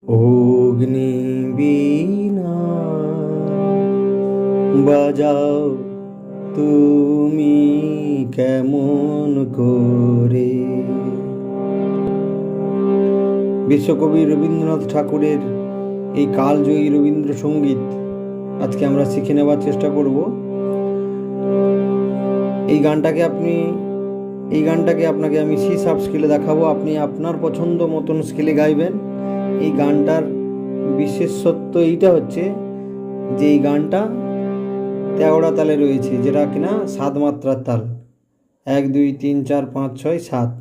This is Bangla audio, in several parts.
অগ্নি বীণা বাজাও তুমি কেমন করে। বিশ্বকবি রবীন্দ্রনাথ ঠাকুরের এই কালজয়ী রবীন্দ্রসঙ্গীত আজকে আমরা শিখে নেওয়ার চেষ্টা করব। এই গানটাকে আপনাকে আমি সি শার্প স্কেলে দেখাবো। আপনি আপনার পছন্দ মতন স্কেলে গাইবেন। এই গানটার বিশেষত্ব এইটা হচ্ছে যে এই গানটা 13টা তালে রয়েছে, যেটা কিনা 7 মাত্রার তাল। 1 2 3 4 5 6 7।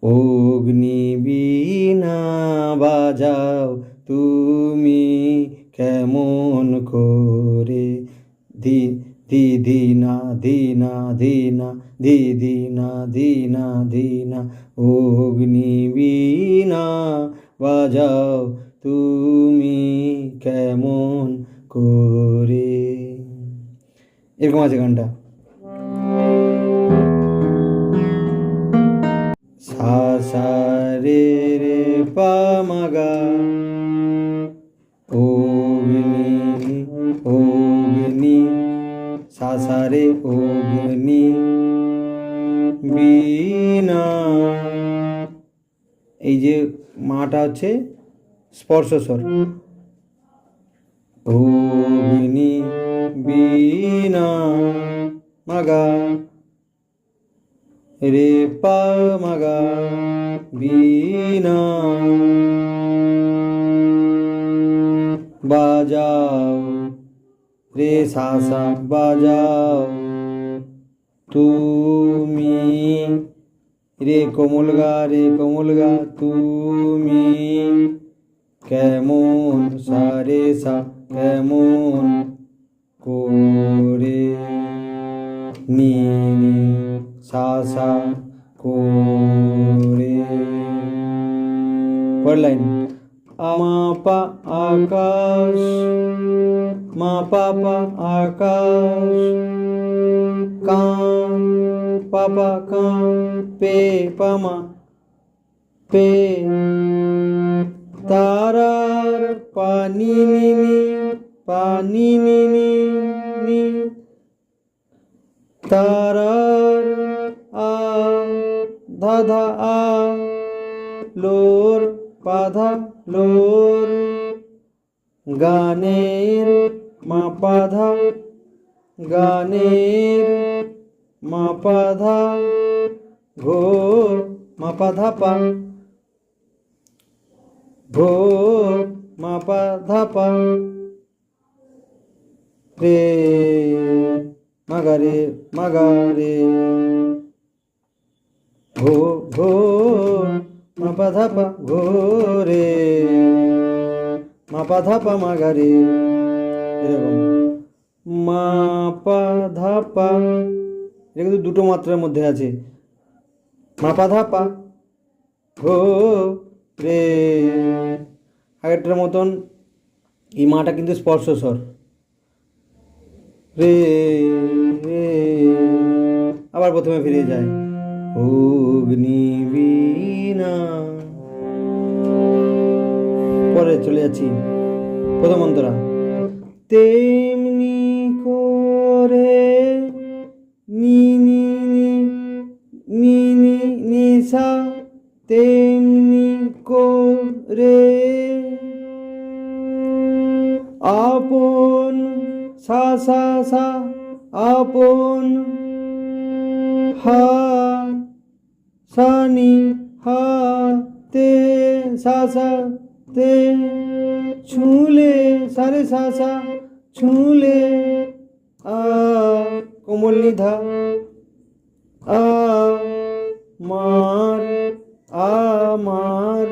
অগ্নি বীণা বাজাও তুমি কেমন করে, দি দি দিনা দিনা দিনা দি দিনা দিনা দিনা। অগ্নি বীণা বাজাও তুমি কেমন করে। এরকম আছে গানটা। সা সা রে রে পা মা গা, অগ্নি অগ্নি, সা সা রে অগ্নি বীণা। এই যে মাটা হচ্ছে স্পর্শ স্বর। অগ্নি বীণা মাগা রে পা মাগা বীণা বাজাও রে সা সা বাজাও তুমি, রে কোমল গা তুমি কেমন, সা রে সা কেমন করে, নি নি সা সা করে। পরের লাইন, মা পা আকাশ, মা পা পা আকাশ, কান পা পা কান, পে পা মা পে, তারার পানি নি নি পানি নি নি নি, তারার আ ধাধা আ, লোর পাধা লোর, গানের মা পাধা, গানের মা পাধা, ঘোর মা পাধা পা, ঘোর মা পাধা পা, রে মাগারে মাগারে, ঘো ঘো মা পাধা পা, ঘোরে মা পাধা পা মাগারে। এরকম মা পাধা পা, এটা কিন্তু দুটো মাত্রার মধ্যে আছে। মা পাধা পা, ঘো রে। আগেরটার মতন এই মাটা কিন্তু স্পর্শ স্বর। রে রে, আবার প্রথমে ফিরে যায়। অগ্নি বীণা, পরে চলে যাচ্ছি প্রথম অন্তরা। তেমনি করে নি নি নি নি নি সা, তেমনি করে আপন, সা সা সা আপন, হা সানি হা তে, সা সা তে, ছুলে সারে সা সা ছুলে, আ কোমল নিধা, আ মার আমার,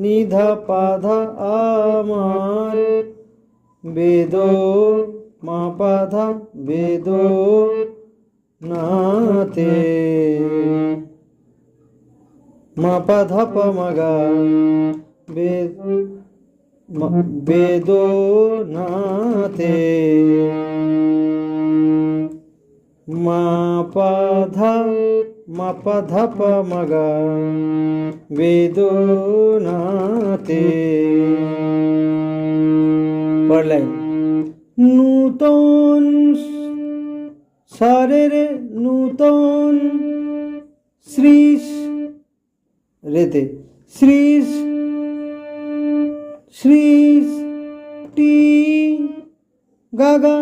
নিধা পাধা আমার, বেদো মা পাধা বেদো নাতে, মা পাধা পা মাগা, বেদো নাতে, মা পাধা মা পা ধা পা মা গা বেদনাতে। পরের লাইন নূতন সারে রে নূতন শ্রীষ রেতে শ্রীষ শ্রীষ টি গা গা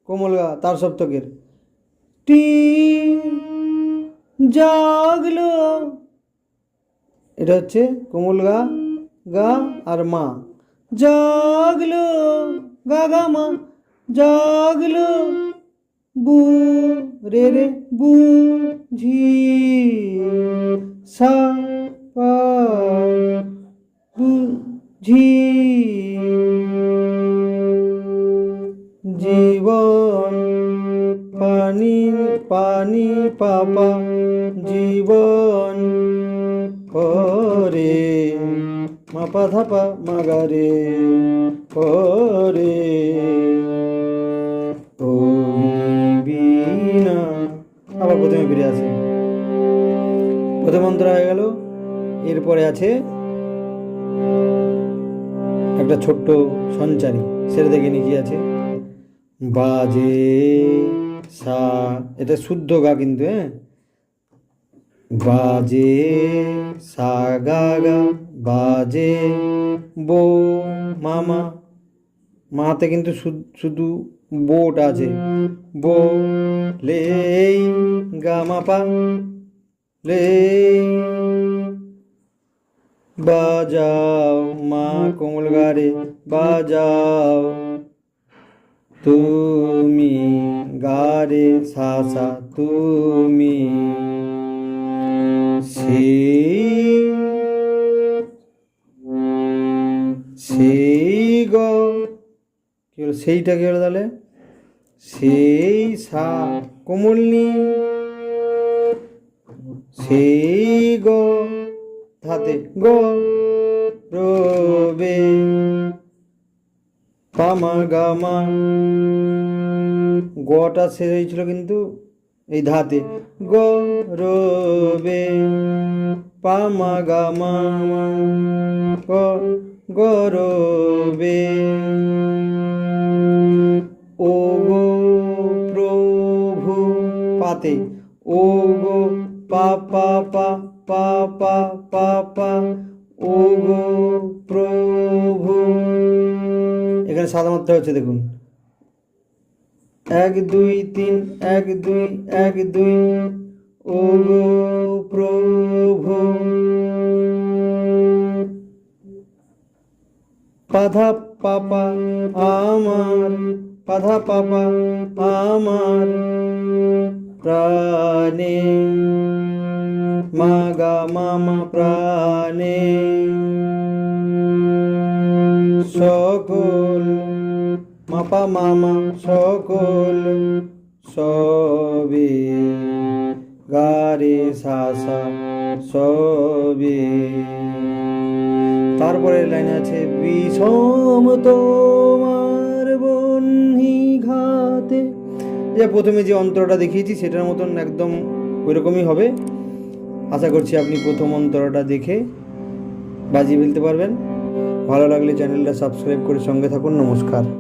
কোমল গা তার সপ্তকের টি জাগলো, এটা হচ্ছে কোমল গা গা আর মা, জাগলো গা গা মা, জাগলো বু রে রে বু ঝি সা পা বু ঝি। জীবন পানি পানি পাপা জীবন পরে মা পা ধা পা মা গা রে পরে বিনা। আবার প্রথমে ফিরে আসে, প্রথম অন্তরা হয়ে গেল। এরপরে আছে একটা ছোট্ট সঞ্চারী, সেটা দেখে নিচে আছে বাজে সা, এটা শুদ্ধ গা কিন্তু, হ্যাঁ বাজে সা গা গা বাজে বো মামা, মাতে কিন্তু শুধু বোটা আছে, বো লে গা মা পা লে। বাজাও মা কোমল গা রে বাজাও তুমি গা রে সা সা তুমি। সেই গো কি হলো, সেইটা কি হলো তাহলে সেই সা কোমল নি, সেই গো ধাতে গো রবে পামা গামা, গটা শেষ হয়েছিল কিন্তু এই ধাতে গো রবে পামা গামা গরবে। ও গো প্রভু পাতে ও গো পা পা পা পা পা পা পা ও গো প্রভু। এখানে সাদা মাত্রা হচ্ছে দেখুন, 1 2 3 1 2 1 2 ও গো প্রভু। পাধা পাপা আমার পাধা পাপা আমার প্রাণে মা গা মামা প্রাণে সকল মাপা মামা সকল সবে গারে সাসা সবে। তারপরে লাইনে আছে বিষম তোমার বহ্নি ঘাতে। যে প্রথমে যে অন্তরটা দেখিয়েছি সেটার মতন একদম ওইরকমই হবে। আশা করছি আপনি প্রথম অন্তরটা দেখে বাজিয়ে ফেলতে পারবেন। ভালো লাগলে চ্যানেলটা সাবস্ক্রাইব করে সঙ্গে থাকুন। নমস্কার।